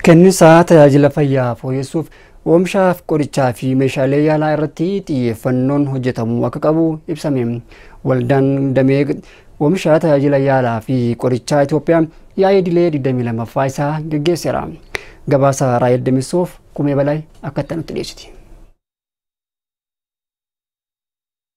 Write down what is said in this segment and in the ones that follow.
Kennisaa tajaajila fayyaa fooyyessuuf oomishaaf qorichaa fi meeshaalee yaalaa irratti xiyyeeffannoon hojjetamuu akka qabu ibsame. Waldaan damee oomisha tajaajila yaalaa fi qorichaa Itoophiyaa yaa'ii idilee 22ffaa isaa gaggeesseera. Gabaasa Raayil Demisoof Kumee Balay akka nutti dhiyeessiti.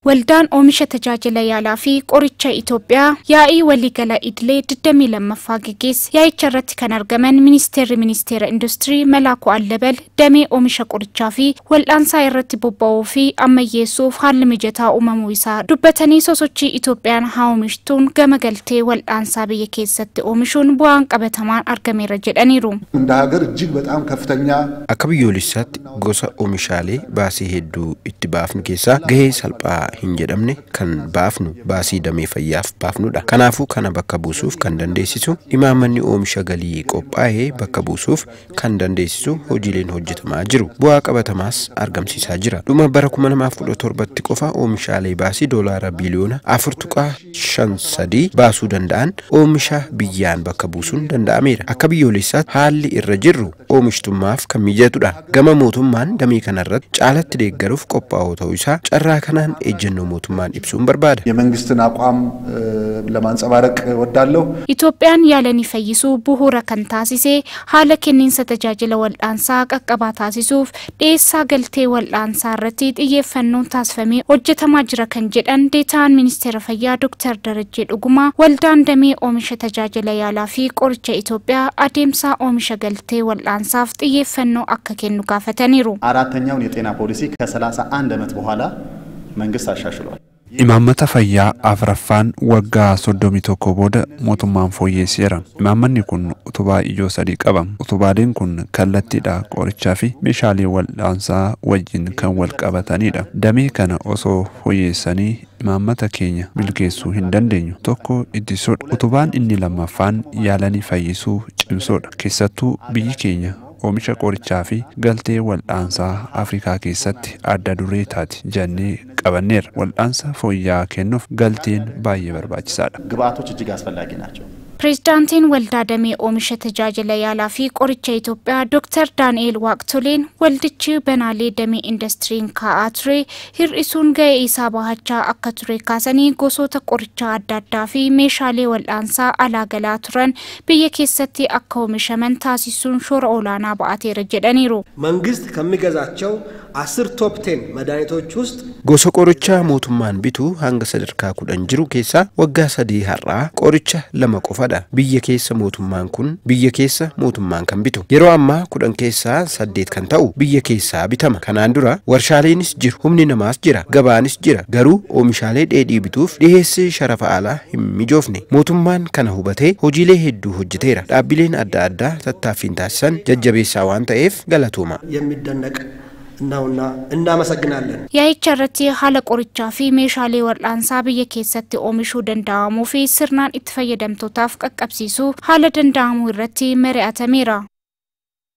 Waldaan oomisha tajaajila yaalaa fi qoricha Itoophiyaa yaa'ii waliigala idilee 22ffaa gaggeesse. Yaa'icha irratti kan argaman ministeera industirii Malaaku Allabal damee oomisha qorichaa fi wal'aansaa irratti bobba'uu fi ammayyeessuuf haalli mijataa uumamuu isaa dubbatanii sosochii Itoophiyaan haa oomishtuun gama galtee wal'aansaa biyya keessatti oomishuun bu'aan qabatamaan argameera jedhaniiru. እንደ ሀገር እጅግ በጣም ከፍተኛ akka biyyoolessaatti gosa oomishaalee baasii hedduu itti baafnu keessaa gahee salphaa hin jedhamne kan baafnu baasii damee fayyaaf baafnudha. Kanaafuu kana bakka buusuuf kan dandeessisu imaamanni oomisha galii qophaa'ee bakka buusuuf kan dandeessisu hojiileen hojjetamaa jiru. Bu'aa qabatamaas argamsiisaa jira. Dhuma bara 2017tti qofa oomishaalee baasii doolaara biliyoona 4.53 baasuu danda'an oomisha biyyaan bakka buusuun danda'ameera. Akka biyyoolessaatti haalli irra jirru oomishtummaaf kan mijatudha. Gama mootummaan damee kanarratti caalatti deeggaruuf qophaa'uu ta'uu isaa carraa kanaan ejjennoo mootummaan ibsuun barbaada. የመንግስትን አቋም ለማንጸባረቅ ወዳለው Itoophiyaan yaalanii fayyisuu bu'uura kan taasise haala kenniinsa tajaajila wal'aansaa qaqqabaa taasisuuf dhiyeessaa galtee wal'aansaa irratti xiyyeeffannoon taasifamee hojjetamaa jira kan jedhan deetaan ministeera fayyaa Dr. Darajjee Dhugumaa waldaan damee oomisha tajaajila yaalaa fi qoricha Itoophiyaa adeemsa oomisha galtee wal'aansaaf xiyyeeffannoo akka kennu gaafataniiru. አራተኛውን የጤና ፖሊሲ ከ31 ዓመት በኋላ መንግስት አሻሽሏል። Imaammata fayyaa afraffaan waggaa 31 booda mootummaan fooyyeesseera. Imaammanni kun utubaa ijoo sadii qaba. Utubaaleen kun kallattiidha qorichaa fi meeshaalee wal'aansaa wajjin kan wal qabatanidha. Damee kana osoo fooyyeessanii imaammata keenya milkeessuu hin dandeenyu. Tokko ittisuudha. Utubaan inni lammaffaan yaalanii fayyisuu cimsuudha. Keessattuu biyyi keenya oomisha qorichaa fi galtee wal'aansaa Afrikaa keessatti adda duree taati jennee qabanneera. Wal'aansa fooyya'aa kennuuf galteen baay'ee barbaachisaadha. ግብአቶች እጅግ አስፈላጊ ናቸው። Pireezidaantiin waldaa damee oomisha tajaajila yaalaa fi qoricha Itoophiyaa Dr. Daani'eel Waaqtoleen waldichi banaalee damee indastiriin kaa'aa ture hir'isuun ga'ee isaa bahachaa akka ture kaasanii gosoota qorichaa adda addaa fi meeshaalee wal'aansaa alaa galaa turan biyya keessatti akka oomishaman taasisuun shoora olaanaa ba'ateera jedhaniiru. መንግስት ከሚገዛቸው 10 ቶፕ 10 መድኃኒቶች ውስጥ gosa qorichaa mootummaan bitu hanga sadarkaa 10 jiru keessaa waggaa 3 har'aa qoricha 2 qofadha. Biyya keessa mootummaan kan bitu yeroo ammaa 10 keessaa 8 kan ta'u biyya keessaa bitama. Kanaan dura warshaaleenis jiru, humni namaas jira, gabaanis jira. Garuu oomishaalee dheedhii bituuf dhiheessi sharafa alaa hin mijoofne. Mootummaan kana hubatee hojiilee hedduu hojjeteera. Dhaabbileen adda addaa tattaaffiin taasisan jajjabeessaa waan ta'eef galatooma. የሚደነቅ ነውና እናመሰግናለን። Yaa'icha irratti haala qorichaa fi meeshaalee wal'aansaa biyya keessatti oomishuu danda'amuu fi sirnaan itti fayyadamtootaaf qaqqabsiisuu haala danda'amuu irratti mari'atameera.